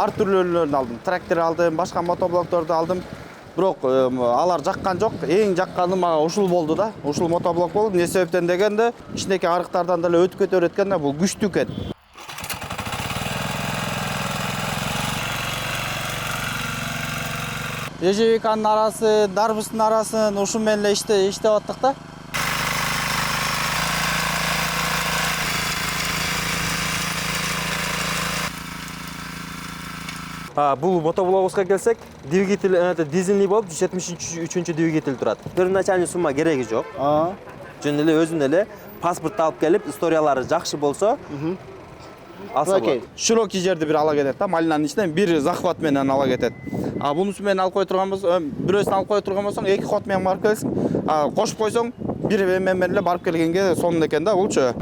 ар түрлөрүн алдым. Трактор алдым, башка мотоблокторду алдым. Бирок алар жаккан жок. Эң жакканы мага ушул болду да. Ушул мотоблок болду. Эмне себептен дегенде, ичиндеги арыктардан деле өтүп кетө берет экен да, бул күчтүү экен. Ежевиканын арасы, дарбыстын арасын ушу менен эле иштеп аттык да. Бул мотоблогубузга келсек, двигатель дизельный болуп 173 двигатель турат. Первоначальный сумма кереги жок. Жөн эле өзүнө эле паспорт алып келип, историялары жакшы болсо, алса болот. Широкий жерди бир ала кетет да, малинанын ичинен бир захват менен ала кетет. Бунусу менен алып кой турган болсо, бирөөсүн алып кой турган болсоң, эки ход менен барып келсиң. Кошуп койсоң, бир менен эле барып келгенге сонун экен да, булчу.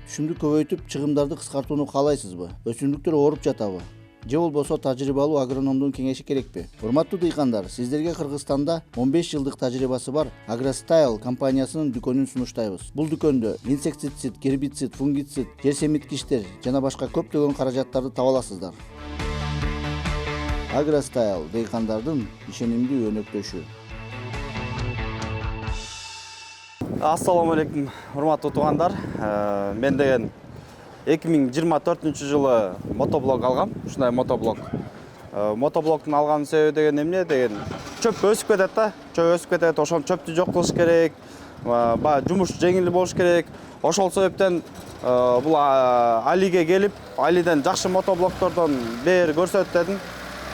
Түшүмдү көбөйтүп, чыгымдарды кыскартууну каалайсызбы? Өсүмдүктөр ооруп жатабы? Же болбосо тажрыйбалуу агрономдун кеңеши керекпи? Урматтуу дыйкандар, сиздерге Кыргызстанда 15 жылдык тажрыйбасы бар Agrostyle компаниясынын дүкөнүн сунуштайбыз. Бул дүкөндө инсектицид, гербицид, фунгицид, жер семиткичтер жана башка көптөгөн каражаттарды таба аласыздар. Agrostyle дыйкандардын ишенимдүү өнөктөшү. Ассаламу алейкум, урматтуу туугандар. Мен деген 2024 мотоблок алгам. Ушундай мотоблок. Мотоблоктун алган себеби деген эмне деген чөп өсүп кетет да. Чөп өсүп кетет, ошон чөптү жок кылыш керек. Жумуш жеңил болуш керек. Ошол себептен бул Алиге келип, Алиден жакшы мотоблоктордон бер көрсөт дедим.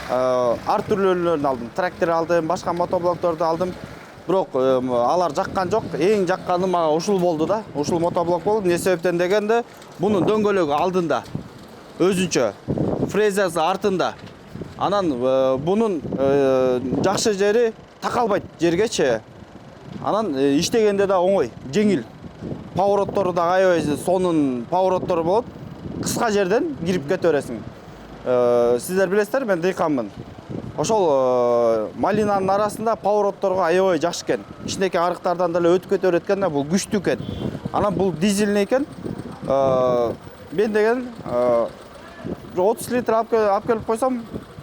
Ар түрлөрүн алдым. Трактор алдым, башка мотоблокторду алдым. Бирок алар жаккан жок. Эң жакканы мага ушул болду да. Ушул мотоблок болду. Эмне себептен дегенде, бунун дөңгөлөгү алдында өзүнчө, фрезасы артында. Анан бунун жакшы жери такалбайт жергечи. Анан иштегенде да оңой, жеңил. Повороттору да аябай сонун повороттору болот. Кыска жерден кирип кете бересиң. Сиздер билесиздер, мен дыйканмын. Ошол малинанын арасында поворотторго аябай жакшы экен. Ичиндеги арыктардан деле өтүп кете берет экен да, бул күчтүү экен. Анан бул дизельный экен. Мен деген 30 литр алып келип койсом,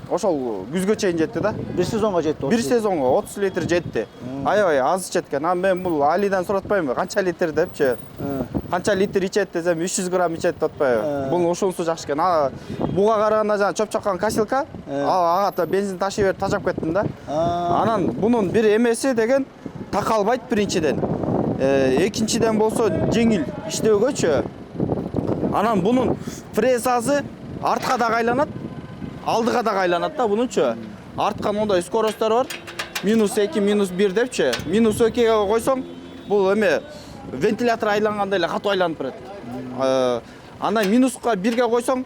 ошол күзгө чейин жетти да. Бир сезонго жетти. Бир сезонго 30 литр жетти. Аябай аз ичет экен. Мен бул Алидан суратпаймынбы, канча литр депчи. Канча литр ичет десем 300 грамм ичет деп атпайбы. Бул ушунусу жакшы экен. Буга караганда жана чөп чаккан касилка, ага бензин ташый берип тажап кеттим да. Анан бунун бир эмеси деген такалбайт биринчиден. Экинчиден болсо жеңил иштөөгөчү. Анан бунун фрезасы артка да айланат, алдыга да айланат да бунунчу. Артка мондай скоросттору бар. -2, -1 депчи. -2ге койсоң, бул эме вентилятор айлангандай эле катуу айланып берет. Андан -1ге койсоң,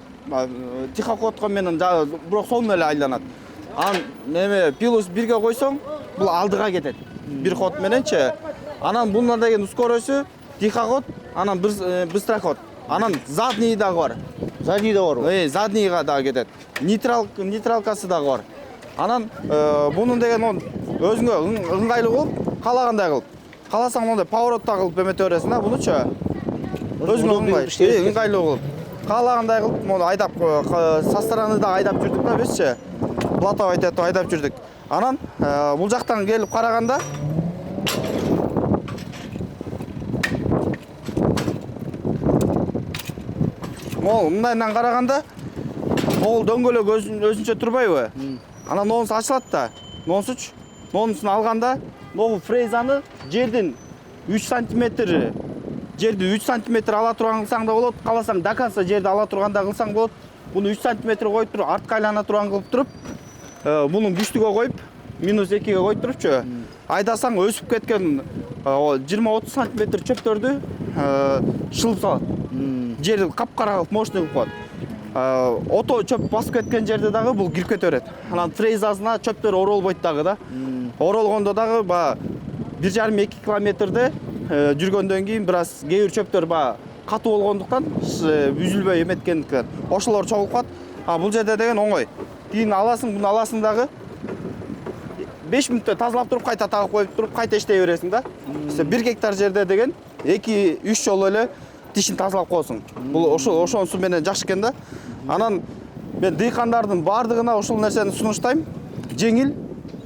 тихоходко менен бирок сонун эле айланат. Анан эме +1ге койсоң, бул алдыга кетет. Бир ход мененчи. Анан бундан деген скоросту тихоход, анан быстроход. Анан задний дагы бар. Задний да барбы? Заднийга дагы кетет. Нейтралкасы дагы бар. Анан бунун деген өзүңө ыңгайлуу болуп, каалагандай кылып. Кааласаң мондай поворотта кылып эмете бересиң да, бунучу. Өзүңө ыңгайлуу кылып. Каалагандай кылып, мону айдап со стороны да айдап жүрдүк да бизчи. Плато айтып айдап жүрдүк. Анан бул жактан келип караганда мындайдан караганда могул дөңгөлөк өзүнчө турбайбы? Анан нонусу ачылат да. Нонусун алганда, могу фрезаны жердин 3 сантиметр, жерди 3 сантиметр ала турган кылсаң да болот, кааласаң до конца жерди ала турганда кылсаң болот. Буну 3 сантиметр коюп туруп, артка айлана турган кылып туруп, мунун күчтүгө коюп, -2ге коюп турупчу, айдасаң өсүп кеткен 20-30 сантиметр чөптөрдү шылып салат. Жерди капкара кылып мощный кылып коет. Ото чөп басып кеткен жерде дагы бул кирип кете берет. Анан фрезасына чөптөр оролбойт дагы да. Оролгондо дагы 1,5-2 километрде жүргөндөн кийин бир аз кээ бир чөптөр катуу болгондуктан үзүлбөй эметкендиктен ошолор чогулуп калат. Бул жерде деген оңой. Кийин аласың, буну аласың дагы 5 мүнөттө тазалап туруп, кайта тагып коюп туруп, кайта иштей бересиң да. 1 гектар жерде деген 2-3 жолу эле тишин тазалап коесуң. Бул ошонусу менен жакшы экен да. Анан мен дыйкандардын баардыгына ушул нерсени сунуштайм. Жеңил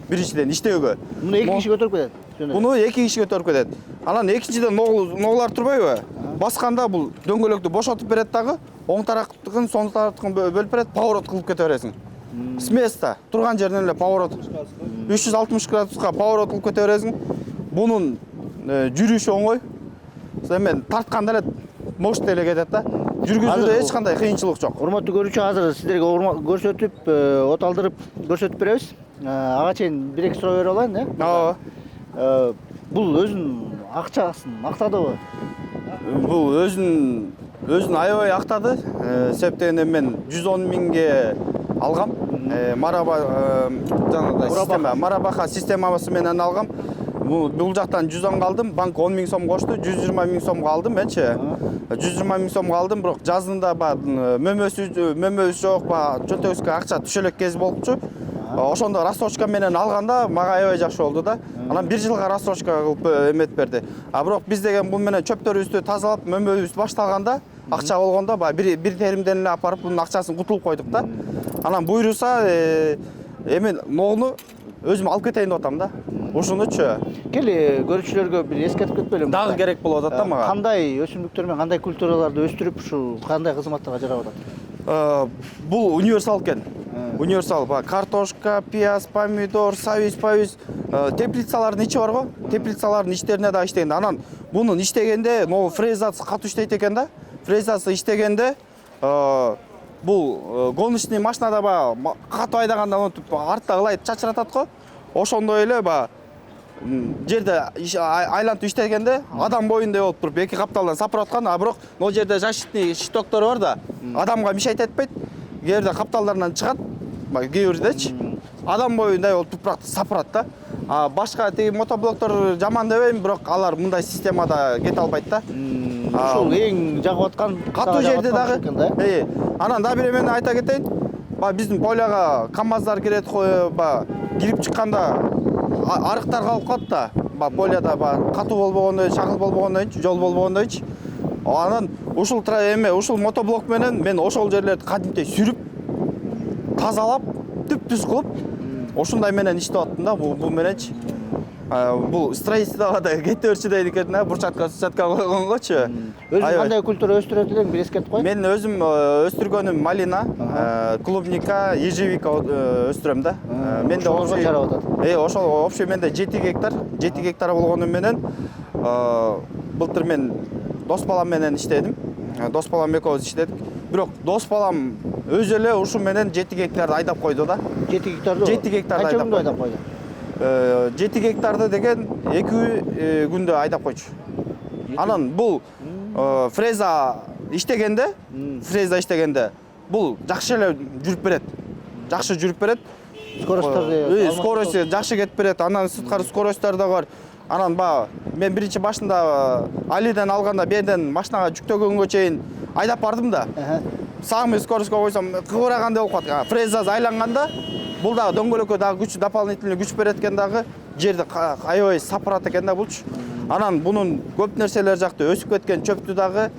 биринчиден иштөөгө. Муну 2 киши көтөрүп кетет. Буну 2 киши көтөрүп кетет. Анан экинчиден ноголар турбайбы? Басканда бул дөңгөлөктү бошотуп берет дагы, оң тараптыкын, соң тараптыкын бөлүп берет, поворот кылып кете бересиң. С места турган жеринен эле поворот 360 градуска поворот кылып кете бересиң. Бунун жүрүшү оңой. Мен тартканда эле мощт эле кетет да. Жүргүзүүдө эч кандай кыйынчылык жок. Урматтуу көрүүчү, азыр сиздерге көрсөтүп, от алдырып көрсөтүп беребиз. Ага чейин 1-2 суроо берип алайын, Ооба. Бул өзүнүн акчасын актадыбы? Бул өзүн аябай актады. Себеп дегенде мен 110 миңге алгам. Мараба жанагындай система, Марабаха системасы менен алгам. Бул жактан 110 алдым, банк 10 миң сом кошту, 120 миң сомго алдым менчи. 120 миң сомго алдым, бирок жазында мөмөсү жок, чөнтөгүбүзгө акча түшө элек кез болчу. Ошондо рассрочка менен алганда мага аябай жакшы болду да. Анан 1 жылга рассрочка кылып эмет берди. Бирок биз деген бул менен чөптөрүбүздү тазалап, мөмөбүз башталганда, акча болгондо бир теримден эле апарып бунун акчасын кутулуп койдук да. Анан буйруса эми ногуну өзүм алып кетейин деп атам да. Ушунучу. Кели көрүүчүлөргө бир эскертип кетпелиң. Дагы керек болуп атат да мага. Кандай өсүмдүктөр менен кандай культураларды өстүрүп, ушу кандай кызматтарга жарап атат? Бул универсал экен. Универсал, картошка, пияз, помидор, сабиз, теплицалардын ичи бар го. Теплицалардын ичтерине да иштейт. Анан бунун иштегенде, могу фрезасы катуу иштейт экен да. Фрезасы иштегенде бул гоночный машинада катуу айдаганда артта ылайып чачыратат го. Ошондой эле жерде айлантып иштегенде адам боюндай болуп туруп эки капталдан сапыраткан, бирок могу жерде защитный штоктор бар да, адамга мешайт этпейт. Кээ бирде капталдарынан чыгат, кээ бирдечи адам боюндай болуп тупурак сапырат да. Башка тиги мотоблоктор жаман дебейм, бирок алар мындай системада кете албайт да. Ушул эң жагып аткан катуу жерде дагы. Анан да бир эмени айта кетейин. Биздин поляга КамАЗдар кирет, кирип чыкканда арыктар калып калат да. Поляда катуу болбогондой, чагыл болбогондой, жол болбогондойчу. Анан ушул мотоблок менен мен ошол жерлерди кадимдей сүрүп, тазалап, түп-түз кылып, ушундай менен иштеп аттым да, бул мененчи. Бул строительствого да кете берчү дейт экен да, бурчатка койгонгочу. Өзүң кандай культура өстүрөт элең, бир эскертип кой. Мен өзүм өстүргөнүм малина, клубника, ежевика өстүрөм да. Менде общий жарап атат. Ошол общий менде 7 гектар болгону менен былтыр мен дос балам менен иштедим. Дос балам экөөбүз иштедик. Бирок дос балам өзү эле ушу менен 7 гектарды айдап койду да. 7 гектарды? 7 гектарды айдап койду. 7 гектарды деген 2 күндө айдап койчу. Анан бул фреза иштегенде бул жакшы эле жүрүп берет. Жакшы жүрүп берет. Скорости жакшы кетип берет. Анан сырткары скоросттор да бар. Анан мен биринчи башында Алиден алганда берден машинага жүктөгөнгө чейин айдап бардым да. Самый скоростько койсом кыбырагандай болуп калат. Фрезасы айланганда бул дагы дөңгөлөккө дагы күч, дополнительный күч берет экен дагы, жерди аябай сапырат экен да булчу. Анан бунун көп нерселери жакты, өсүп кеткен чөптү дагы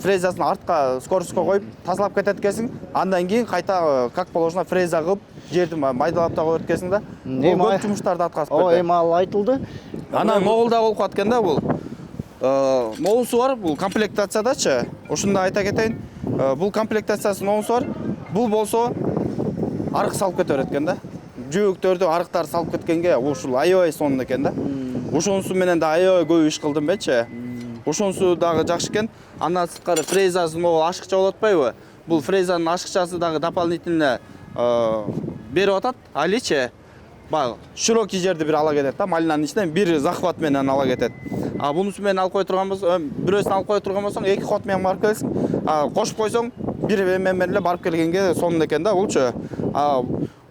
фрезасын артка скоростько коюп тазалап кетет экенсиң. Андан кийин кайта как положено фреза кылып жерди майдалап да коет экенсиң да. Көп жумуштарды аткарып берди. Эми ал айтылды. Анан могулда болуп калат экен да бул. Могусу бар, бул комплектациядачы. Ушунда айта кетейин. Бул комплектациясынын могусу бар. Бул болсо арык салып кете берет экен да. Жөөктөрдү арыктар салып кеткенге ушул аябай сонун экен да. Ошонусу менен да аябай көп иш кылдым менчи. Ошонусу дагы жакшы экен. Андан сырткары фрезасы могу ашыкча болуп атпайбы? Бул фрезанын ашыкчасы дагы дополнительно берип атат. Аличи широкий жерди бир ала кетет да, малинанын ичинен бир захват менен ала кетет. Бунусу менен алып кой турган болсоң, бирөөсүн алып кой турган болсоң, 2 ход менен барып келсиң. Кошуп койсоң, бир эмен менен эле барып келгенге сонун экен да булчу.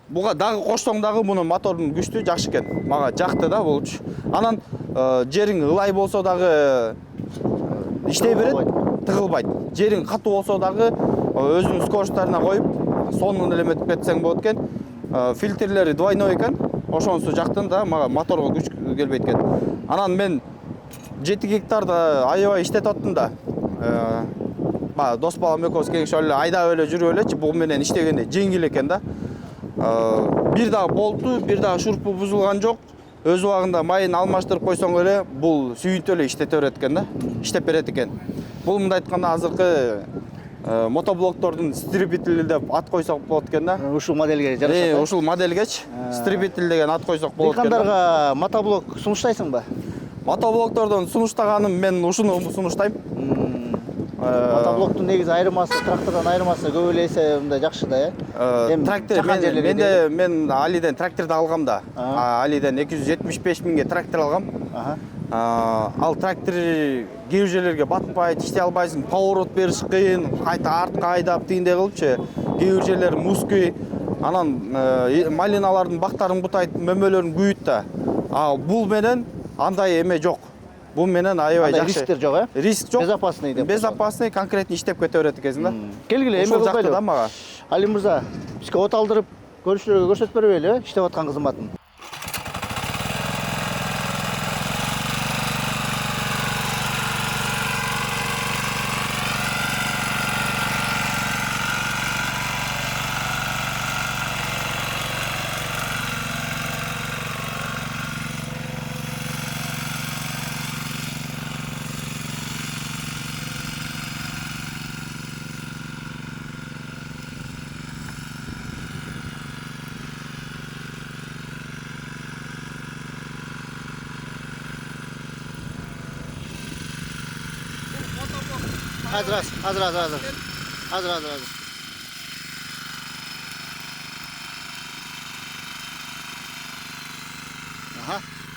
Буга дагы кошсоң дагы мунун мотордун күчтүү жакшы экен. Мага жакты да булчу. Анан жериң ылай болсо дагы иштей берет, тыгылбайт. Жериң катуу болсо дагы өзүнүн скоростторуна коюп, сонун элеметип кетсең болот экен. Фильтрлери двойной экен. Ошонусу жактын да, мага моторго күч келбейт экен. Анан мен 7 гектарда аябай иштетип аттым да. баягы дос балам экөөбүз кеңешип эле айдап эле жүрүп элечи бугу менен иштегенде жеңил экен да. Бир дагы болду, бир дагы шурпу бузулган жок. Өз убагында майын алмаштырып койсоң эле бул сүйүнтүп эле иштете берет экен да. Иштеп берет экен. Бул мындай айтканда азыркы мотоблоктордун стрибители деп ат койсок болот экен да. Ушул модельге жарашат. Ушул модельгечи стрибитель деген ат койсок болот экен. Дыйкандарга мотоблок сунуштайсыңбы? Мотоблоктордон сунуштаганым мен ушуну сунуштайм. Мотоблоктун негизи айырмасы, трактордон айырмасы көп эле эсе мындай жакшы да, Трактор мен Алиден тракторду алгам да. Алиден 275 миңге трактор алгам. Ал трактор кээ жерлерге батпайт, иштей албайсың, поворот бериш кыйын, кайта артка айдап тигиндей кылыпчы. Кээ жерлери музкүй, анан малиналардын бактарын бутайт, мөмөлөрүн күйүт да. Бул менен андай эме жок. Бул менен аябай жакшы. Рисктер жок, Риск жок. Безопасный деп. Безопасный, конкретно иштеп кете берет экенсиң да. Келгиле, эме жакты да мага. Али мырза, бизге от алдырып, көрүүчүлөргө көрсөтүп бербейли, иштеп аткан кызматын. Hazır.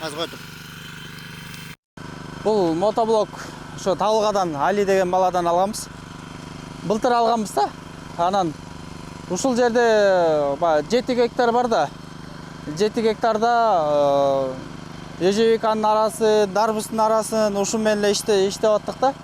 Az koyduk. Бул мотоблок ошо Табылгадан Али деген баладан алганбыз. Былтыр алганбыз да. Анан ушул жерде 7 гектар бар да. 7 гектарда ежевиканын арасын, дарбыздын арасын ушу менен эле иштеп аттык да.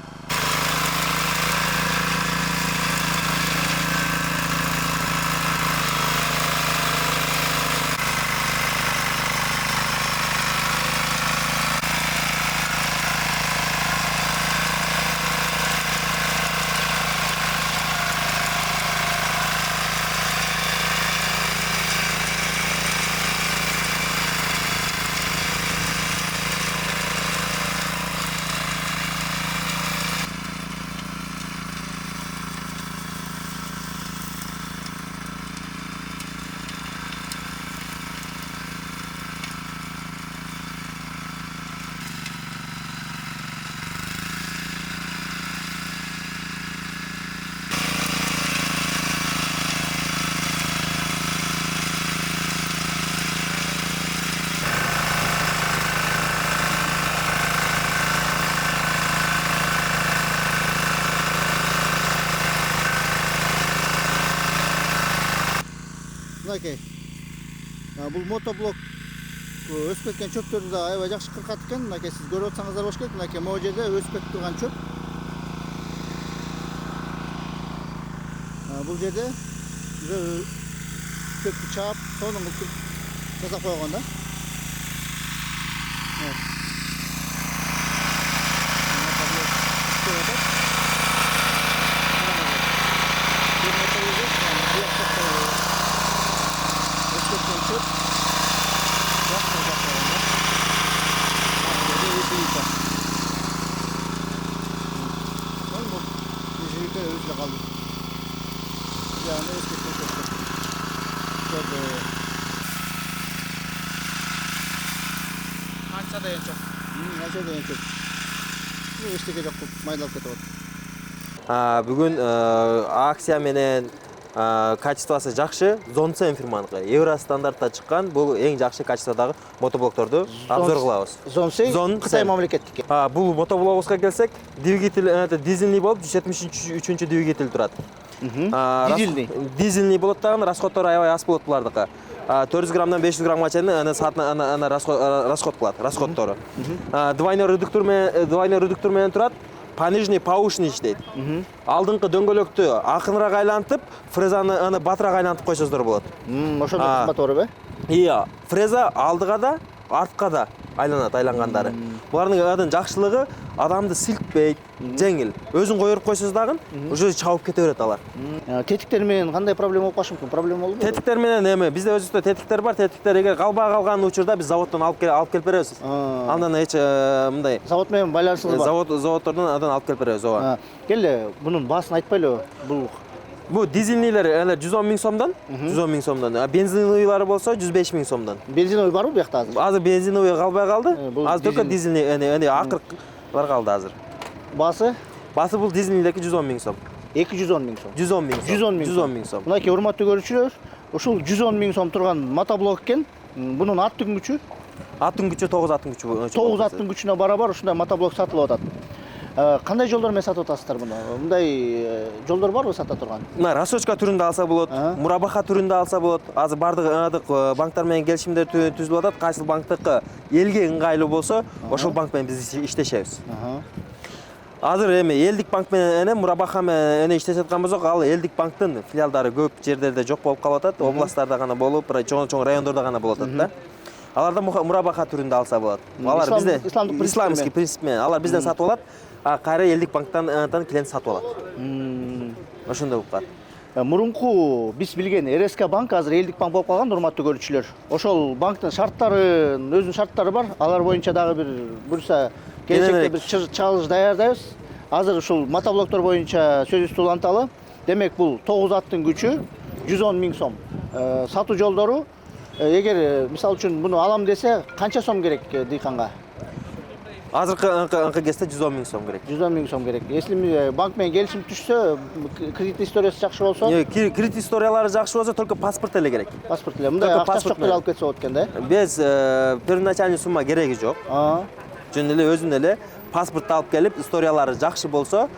Мынакей. Бул мотоблок өсүп кеткен чөптөрдү да аябай жакшы кыркат экен. Мынакей сиз көрүп атсаңыздар болуш керек. Мынакей могу жерде өсүп кетип турган чөп. Бул жерде чөптү чаап, сонун кылып жасап койгон да. Эчтеке жок, майдалып кетип атат. Бүгүн акция менен качествосы жакшы Zonsen фирманыкы евро стандартта чыккан бул эң жакшы качестводагы мотоблокторду обзор кылабыз. Zonsen Кытай мамлекеттики. Бул мотоблогубузга келсек, двигатель дизельный болуп 173 двигатель турат. Дизельный болот дагы, расходдору аябай аз болот булардыкы. 400 граммдан 500 граммга чейин саатына расход кылат, расходдору. Двойной редуктор менен турат. Понижний, повышенный иштейт. Алдыңкы дөңгөлөктү акыныраак айлантып, фрезаны батыраак айлантып койсоңуздар болот. Ошондой кызмат бар бе? Iya, фреза алдыга да, артка да айлангандары. Булардын жакшылыгы адамды силкпейт, жеңил. Өзүн коюп койсоз дагы уже чабып кете берет алар. Тетиктер менен кандай проблема болуп калышы мүмкүн? Проблема болбойбу? Тетиктер менен эми бизде өзүбүздө тетиктер бар. Тетиктер эгер калбай калган учурда биз заводдон алып келип беребиз. Андан эч мындай Завод менен байланышыңыз бар. Заводдордон алып келип беребиз, ооба. Келе, бунун баасын айтпайлыбы? Бул дизельнийлер 110 миң сомдон, 110 миң сомдон. Бензиновыйлары болсо 105 миң сомдон. Бензиновый барбы bu жакта азыр? Азыр бензиновый калбай калды. Азыр только дизельный, эне акыркылар калды азыр. Баасы? Баасы бул дизельнийлерге 110 миң сом. 210 миң сом. 110 миң сом. 110 миң сом. Мынакей урматтуу көрүүчүлөр, ушул 110 миң сом турган мотоблок экен. Бунун аттын күчү? Аттын күчү 9 аттын күчү. 9 аттын күчүнө барабар ушундай мотоблок сатылып атат. Кандай жолдор менен сатып атасыздар муну? Мындай жолдор барбы сата турган? Мына рассрочка түрүндө алса болот, мурабаха түрүндө алса болот. Азыр бардык банктар менен келишимдер түзүлүп атат. Кайсы банктыкы элге ыңгайлуу болсо, ошол банк менен биз иштешебиз. Азыр эми элдик банк менен мурабаха менен иштешип аткан болсок, ал элдик банктын филиалдары көп жерлерде жок болуп калып атат. Областтарда гана болуп, чоң райондордо гана болуп атат да. Аларда мурабаха түрүндө алса болот. Алар бизде исламский принцип менен алар бизден сатып алат. Кайра элдик банктан клиент сатып алат. Ошондой болуп калат. Мурунку биз билген РСК банк азыр элдик банк болуп калган, урматтуу көрүүчүлөр. Ошол банктын өзүнүн шарттары бар. Алар боюнча дагы бир буюрса келечекте бир чалыш даярдайбыз. Азыр ушул мотоблоктор боюнча сөзүбүздү уланталы. Демек бул 9 аттын күчү 110 миң сом. Сатуу жолдору эгер мисалы үчүн муну алам десе, канча сом керек дыйканга? Азыркы кезде 110 миң сом керек. 110 миң сом керек. Если банк менен келишим түшсө, кредит историясы жакшы болсо? Кредит историялары жакшы болсо, только паспорт эле керек. Паспорт эле. Мындай акчасы жок деле алып кетсе болот экен да? Без первоначальный сумма кереги жок. Жөн эле өзүн эле паспортты алып келип, историялары жакшы болсо,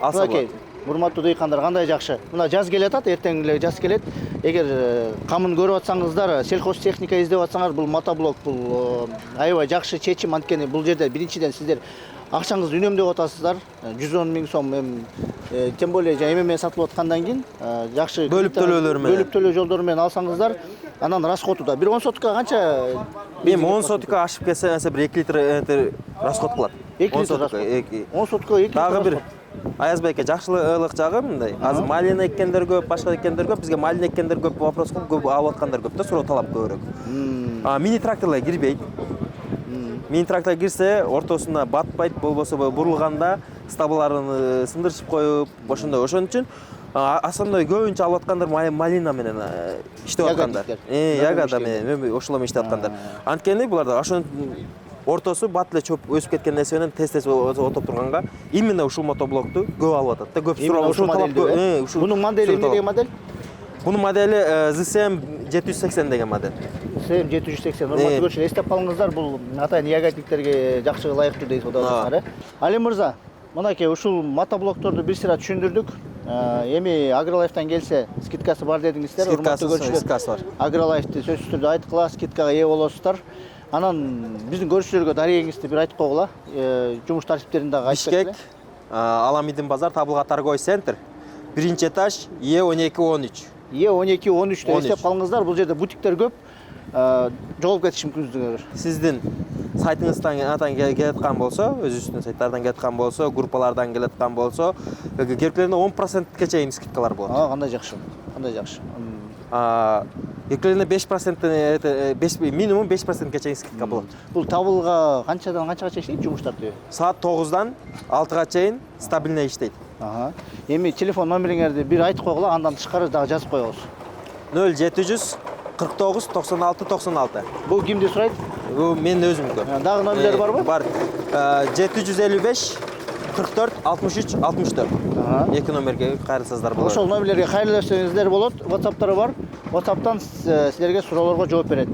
алса болот. Урматтуу дыйкандар, кандай жакшы. Мына жаз келе атат, эртең эле жаз келет. Эгер камын көрүп атсаңыздар, сельхозтехника издеп атсаңар, бул мотоблок бул аябай жакшы чечим. Анткени бул жерде биринчиден сиздер акчаңызды үнөмдөп атасыздар. 110 миң сом тем более эме менен сатылып аткандан кийин жакшы бөлүп төлөө жолдору менен алсаңыздар, анан расходу да. Бир 10 соткага канча? Эми 10 соткага ашып кетсе, бир 2 литр расход кылат. 2 литр расход. 10 соткага 2 литр. Дагы бир Аязбек жакшылык жагы мындай. Азыр малина эккендер көп, башка эккендер көп. Бизге малина эккендер көп вопрос көп алып аткандар көп да, суроо талап көбүрөөк. Мини тракторлар кирбейт. Мини трактор кирсе, ортосуна батпайт, болбосо бурулганда стабларын сындырышып коюп, ошондой. Ошон үчүн асандой көбүнчө алып аткандар малина менен иштеп аткандар. Ягода менен ошолор менен иштеп аткандар. Анткени буларда ошон ортосу бат эле чөп өсүп кеткен нерсе менен тез отоп турганга именно ушул мотоблокту көп алып атат да, көп суроо талап. Бунун модели эмне деген модель? Бунун модели ZSM 780 деген модель. ZSM 780. Урматтуу көрүүчүлөр, эстеп калыңыздар, бул атайын ягодникттерге жакшы ылайыктуу дейт атасыздар. Али мырза, мынакей ушул мотоблокторду бир сыйра түшүндүрдүк. Эми Агролайфтан келсе, скидкасы бар дедиңиздер. Урматтуу көрүүчүлөр, скидкасы бар. Агролайфты сөзсүз түрдө айткыла, скидкага ээ болосуздар. Анан биздин көрүүчүлөргө дарегиңизди бир айтып койгула. Жумуш тартиптерин дагы айтып Бишкек, Аламидин базар, Табылга торговый центр, 1-этаж, Е1213. Е1213 эстеп калыңыздар. Бул жерде бутиктер көп. Жоголуп кетиш мүмкүнчүлүгү бар. Сиздин сайтыңыздан келаткан болсо, өзүбүздүн сайттардан келаткан болсо, группалардан келаткан болсо, керектеринде 10%ке чейин скидкалар болот. Кандай жакшы. Кандай жакшы. Екілеріне 5%, минимум 5%-ке чейин скидка болот. Бул Табылга канчадан канчага чейин иштейт жумуш тартиби? Саат 9-дан 6-га чейин стабильно иштейт. Эми телефон номериңерди бир айтып койгула, андан тышкары дагы жазып коебуз. 0700 49 96 96. Бул кимди сурайт? Бул менин өзүмдүкү. Дагы номерлери барбы? Бар. 755 44 63 64. Эки номерге кайрылсаңыздар болот. Ошол номерлерге кайрылсаңыздар болот. WhatsApp'тары бар. WhatsApp'тан силерге суроолорго жооп берет.